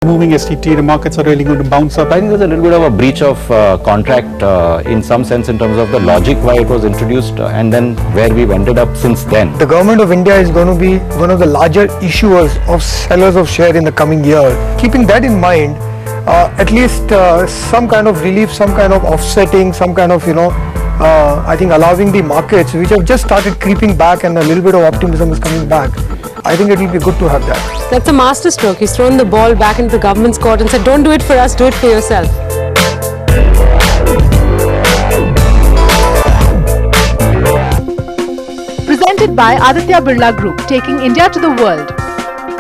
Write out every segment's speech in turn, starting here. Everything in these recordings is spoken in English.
Moving STT, the markets are really going to bounce up. I think there's a little bit of a breach of contract in some sense in terms of the logic why it was introduced and then where we've ended up since then. The government of India is going to be one of the larger issuers of sellers of share in the coming year. Keeping that in mind, at least some kind of relief, some kind of offsetting, some kind of, I think allowing the markets which have just started creeping back and a little bit of optimism is coming back. I think it will be good to have that. That's a master stroke. He's thrown the ball back into the government's court and said, don't do it for us, do it for yourself. Presented by Aditya Birla Group, taking India to the world.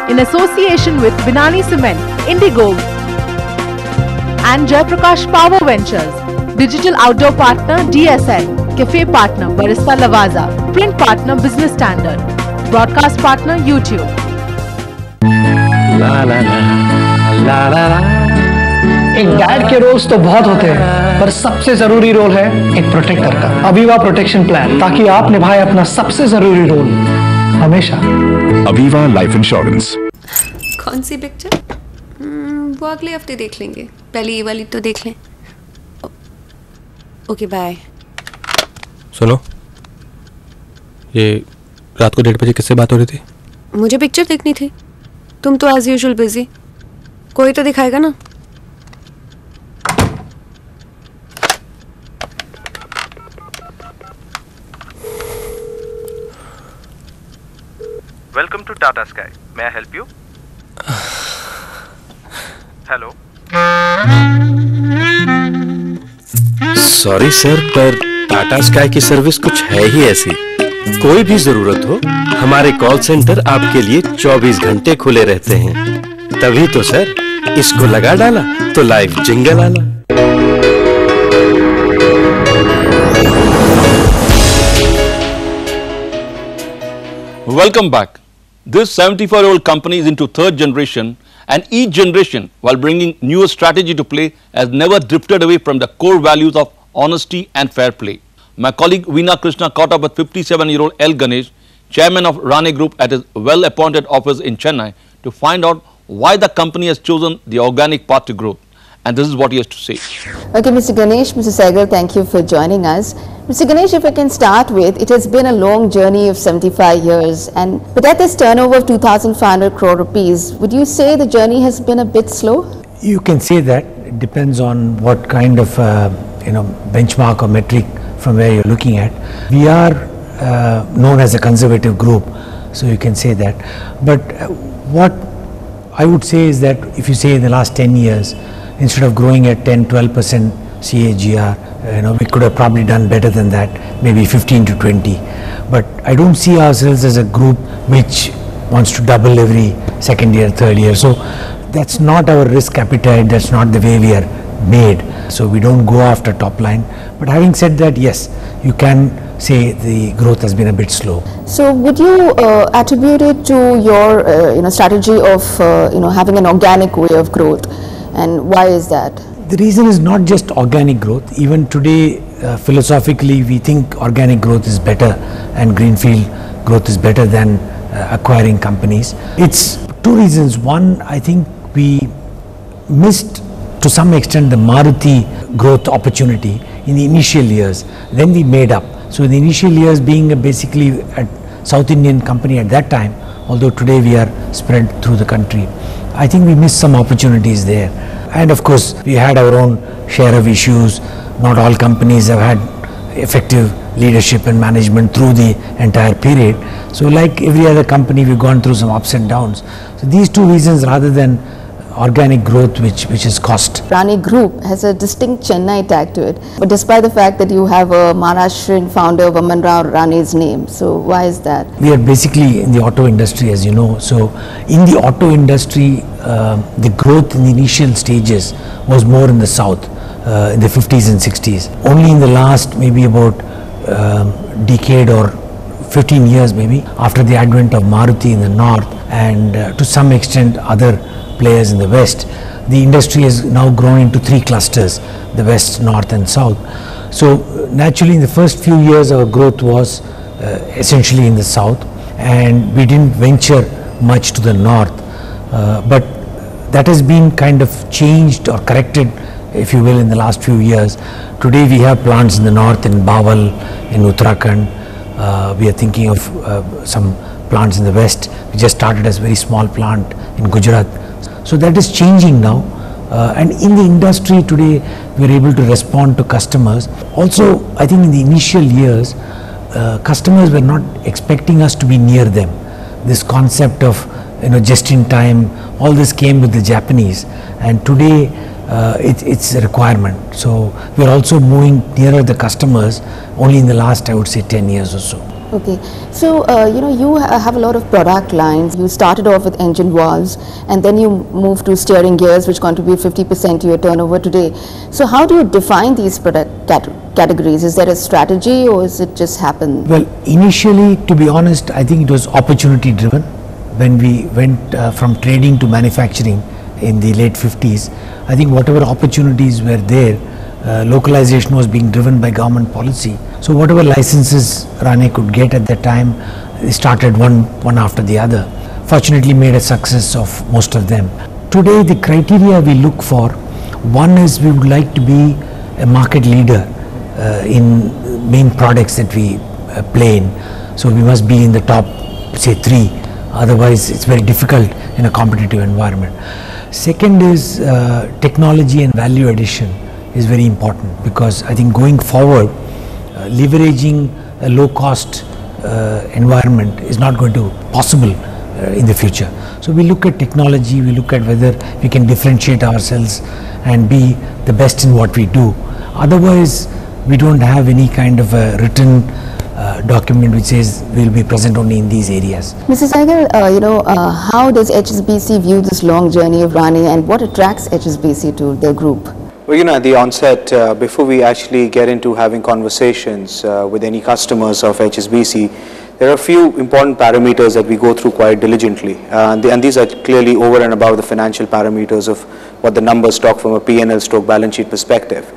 In association with Binani Cement, Indigo and Jaiprakash Power Ventures. Digital outdoor partner DSL. Cafe partner Barista Lavazza. Print partner Business Standard. Broadcast partner YouTube। एक dad के roles तो बहुत होते हैं, पर सबसे जरूरी role है एक प्रोटेक्टर का। अवीवा प्रोटेक्शन प्लान, ताकि आप निभाएं अपना सबसे जरूरी रोल हमेशा। Aviva life insurance. कौन सी पिक्चर? वो अगले हफ्ते देख लेंगे, पहले ये वाली तो देख लें। Okay bye. सुनो, ये रात को 1:30 बजे किससे बात हो रही थी? मुझे पिक्चर देखनी थी। तुम तो एज यूजुअल बिजी। कोई तो दिखाएगा ना। Welcome to Tata sky. May I help you? Hello. Sorry sir, पर टाटा स्काई की सर्विस कुछ है ही ऐसी। कोई भी जरूरत हो, हमारे कॉल सेंटर आपके लिए 24 घंटे खुले रहते हैं। तभी तो सर, इसको लगा डाला तो लाइव जिंगल आला। Welcome back. This 74-year-old company is into third generation, and each generation, while bringing newer strategy to play, has never drifted away from the core values of honesty and fair play. My colleague Veena Krishna caught up with 57-year-old L. Ganesh, chairman of Rane Group at his well-appointed office in Chennai, to find out why the company has chosen the organic path to growth. And this is what he has to say. Okay, Mr. Ganesh, Mr. Sehgal, thank you for joining us. Mr. Ganesh, if I can start with, it has been a long journey of 75 years, but at this turnover of 2,500 crore rupees, would you say the journey has been a bit slow? You can say that. It depends on what kind of benchmark or metric from where you're looking at. We are known as a conservative group, so you can say that. But what I would say is that if you say in the last 10 years, instead of growing at 10-12% CAGR, we could have probably done better than that, maybe 15 to 20. But I don't see ourselves as a group which wants to double every second year, third year. So that's not our risk appetite, that's not the way we are made. So we don't go after top line. But having said that, yes, you can say the growth has been a bit slow. So would you attribute it to your strategy of having an organic way of growth, and why is that? The reason is not just organic growth. Even today, philosophically, we think organic growth is better and greenfield growth is better than acquiring companies. It's two reasons. One, I think we missed to some extent the Maruti growth opportunity in the initial years. Then we made up. So in the initial years, being basically a South Indian company at that time, although today we are spread through the country, I think we missed some opportunities there. And of course, we had our own share of issues. Not all companies have had effective leadership and management through the entire period. So like every other company, we've gone through some ups and downs. So these two reasons rather than organic growth which is cost. Rane Group has a distinct Chennai tag to it, but despite the fact that you have a Maharashtrian founder, Vaman Rao Rane's name, so why is that? We are basically in the auto industry, as you know. So in the auto industry, the growth in the initial stages was more in the south, in the 50s and 60s. Only in the last maybe about decade or 15 years maybe, after the advent of Maruti in the north and to some extent other players in the west, the industry has now grown into three clusters, the west, north and south. So naturally in the first few years our growth was essentially in the south, and we didn't venture much to the north, but that has been kind of changed or corrected, if you will, in the last few years. Today we have plants in the north, in Bawal, in Uttarakhand. We are thinking of some plants in the west. We just started as a very small plant in Gujarat. So that is changing now. And in the industry today, we are able to respond to customers. Also, I think in the initial years, customers were not expecting us to be near them. This concept of, just in time, all this came with the Japanese, and today it's a requirement. So we are also moving nearer the customers only in the last, I would say, 10 years or so. Okay, so you have a lot of product lines. You started off with engine valves, and then you moved to steering gears, which contribute 50% to your turnover today. So how do you define these product categories? Is there a strategy, or is it just happen? Well, initially, to be honest, I think it was opportunity driven. When we went from trading to manufacturing in the late 50s, I think whatever opportunities were there, localization was being driven by government policy. So whatever licenses RANE could get at that time, they started one after the other. Fortunately made a success of most of them. Today the criteria we look for, one is we would like to be a market leader in main products that we play in. So we must be in the top, say, 3. Otherwise it's very difficult in a competitive environment. Second is technology and value addition is very important, because I think going forward, leveraging a low cost environment is not going to be possible in the future. So we look at technology, we look at whether we can differentiate ourselves and be the best in what we do. Otherwise, we don't have any kind of a written document which says we will be present only in these areas. Mr. Sehgal, how does HSBC view this long journey of RANE, and what attracts HSBC to the group? Well, at the onset, before we actually get into having conversations with any customers of HSBC, there are a few important parameters that we go through quite diligently. And these are clearly over and above the financial parameters of what the numbers talk from a P&L stroke balance sheet perspective.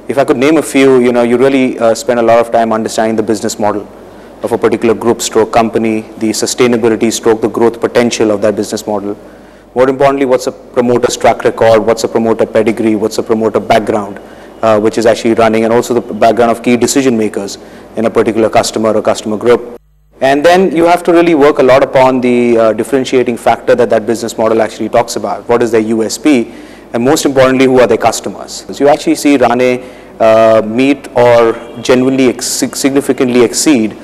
If I could name a few, you really spend a lot of time understanding the business model of a particular group stroke company, the sustainability stroke, the growth potential of that business model. More importantly, what's a promoter's track record, what's a promoter pedigree, what's a promoter background, which is actually running, and also the background of key decision makers in a particular customer or customer group. And then you have to really work a lot upon the differentiating factor that business model actually talks about. What is their USP? And most importantly, who are their customers? So you actually see RANE meet or genuinely significantly exceed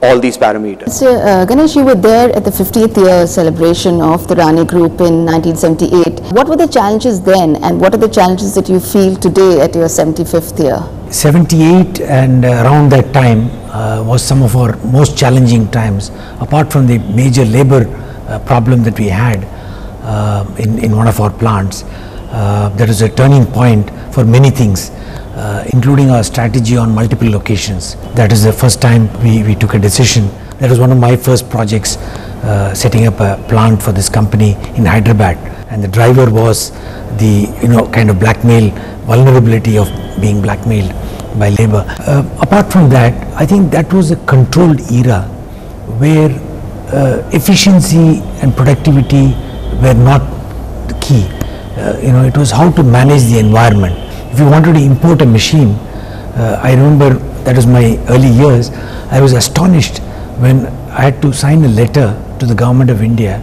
all these parameters. So, Ganesh, you were there at the 50th year celebration of the RANE Group in 1978. What were the challenges then, and what are the challenges that you feel today at your 75th year? 78 and around that time was some of our most challenging times, apart from the major labor problem that we had in one of our plants. That is a turning point for many things, including our strategy on multiple locations. That is the first time we took a decision. That was one of my first projects, setting up a plant for this company in Hyderabad, and the driver was the kind of blackmail, vulnerability of being blackmailed by labor. Apart from that, I think that was a controlled era where efficiency and productivity were not the key. It was how to manage the environment. If you wanted to import a machine, I remember that was my early years, I was astonished when I had to sign a letter to the government of India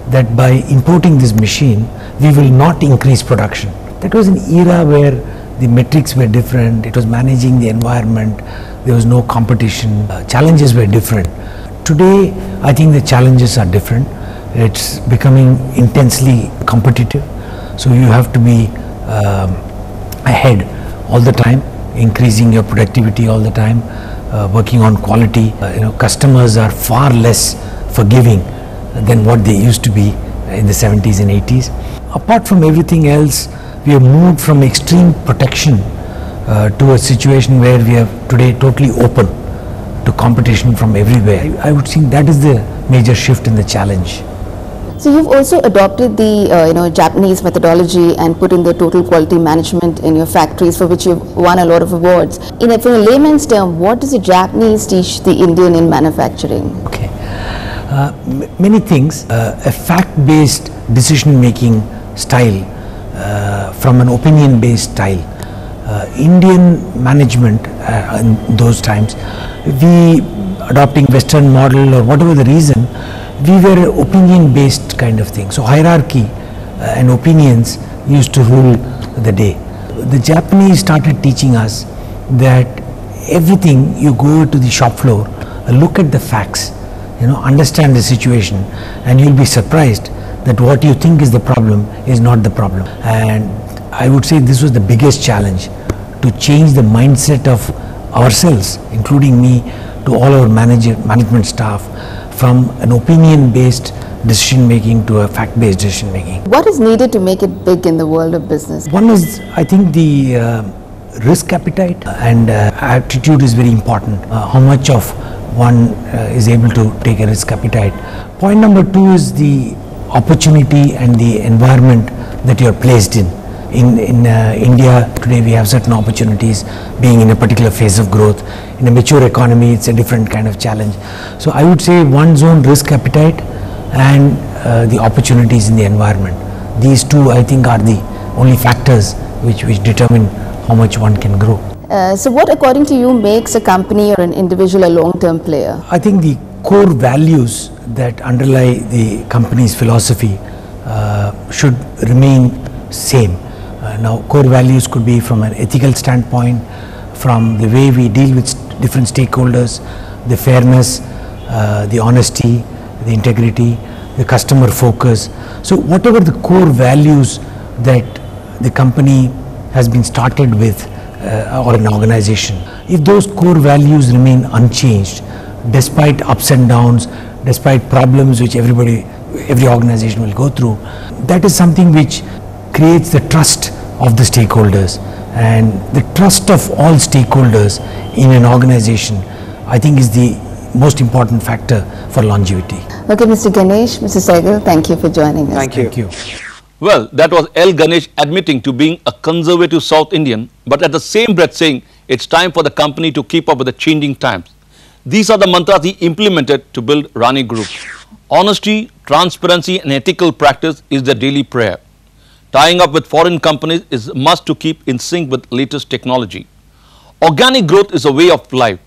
that by importing this machine, we will not increase production. That was an era where the metrics were different, it was managing the environment, there was no competition, challenges were different. Today, I think the challenges are different. It's becoming intensely competitive. So you have to be ahead all the time, increasing your productivity all the time, working on quality. Customers are far less forgiving than what they used to be in the 70s and 80s. Apart from everything else, we have moved from extreme protection to a situation where we are today totally open to competition from everywhere. I would think that is the major shift in the challenge. So you've also adopted the Japanese methodology and put in the total quality management in your factories, for which you've won a lot of awards. In a layman's term, what does the Japanese teach the Indian in manufacturing? Okay, many things. A fact-based decision-making style from an opinion-based style. Indian management in those times, we adopting Western model or whatever the reason, we were opinion-based kind of thing. So hierarchy and opinions used to rule the day. The Japanese started teaching us that everything, you go to the shop floor, look at the facts, understand the situation, and you'll be surprised that what you think is the problem is not the problem. And I would say this was the biggest challenge, to change the mindset of ourselves, including me, to all our management staff, from an opinion-based decision making to a fact-based decision making. What is needed to make it big in the world of business? One is, I think, the risk appetite and attitude is very important. How much of one is able to take a risk appetite. Point number two is the opportunity and the environment that you are placed in. In India today we have certain opportunities, being in a particular phase of growth. In a mature economy it's a different kind of challenge. So I would say one's own risk appetite and the opportunities in the environment. These two, I think, are the only factors which determine how much one can grow. So what, according to you, makes a company or an individual a long-term player? I think the core values that underlie the company's philosophy should remain same. Now, core values could be from an ethical standpoint, from the way we deal with different stakeholders, the fairness, the honesty, the integrity, the customer focus. So whatever the core values that the company has been started with or an organization, if those core values remain unchanged despite ups and downs, despite problems which every organization will go through, that is something which creates the trust of the stakeholders, and the trust of all stakeholders in an organization, I think, is the most important factor for longevity. Okay, Mr. Ganesh, Mr. Sehgal, thank you for joining us. Thank you. Well, that was L. Ganesh admitting to being a conservative South Indian, but at the same breath saying it's time for the company to keep up with the changing times. These are the mantras he implemented to build Rani Group. Honesty, transparency and ethical practice is their daily prayer. Tying up with foreign companies is a must to keep in sync with latest technology. Organic growth is a way of life.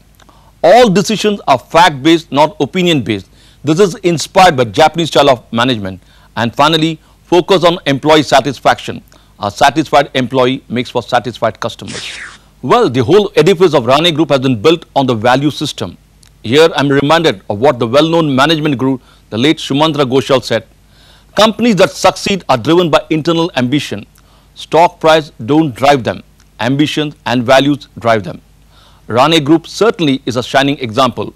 All decisions are fact-based, not opinion-based. This is inspired by Japanese style of management. And finally, focus on employee satisfaction. A satisfied employee makes for satisfied customers. Well, the whole edifice of Rani Group has been built on the value system. Here I am reminded of what the well-known management guru, the late Shumantra Ghoshal, said. Companies that succeed are driven by internal ambition. Stock price don't drive them. Ambitions and values drive them. Rani Group certainly is a shining example.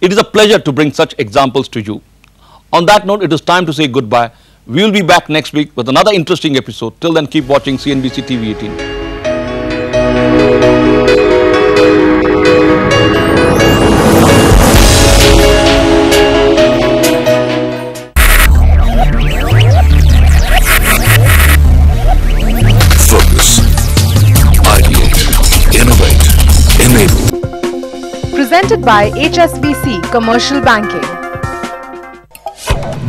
It is a pleasure to bring such examples to you. On that note, it is time to say goodbye. We will be back next week with another interesting episode. Till then, keep watching CNBC TV 18. Presented by HSBC Commercial Banking.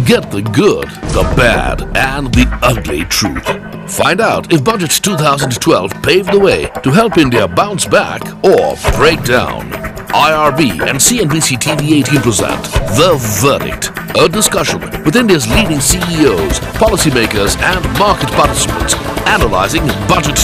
Get the good, the bad, and the ugly truth. Find out if Budget 2012 paved the way to help India bounce back or break down. IRB and CNBC TV 18 present The Verdict, a discussion with India's leading CEOs, policymakers, and market participants analyzing Budget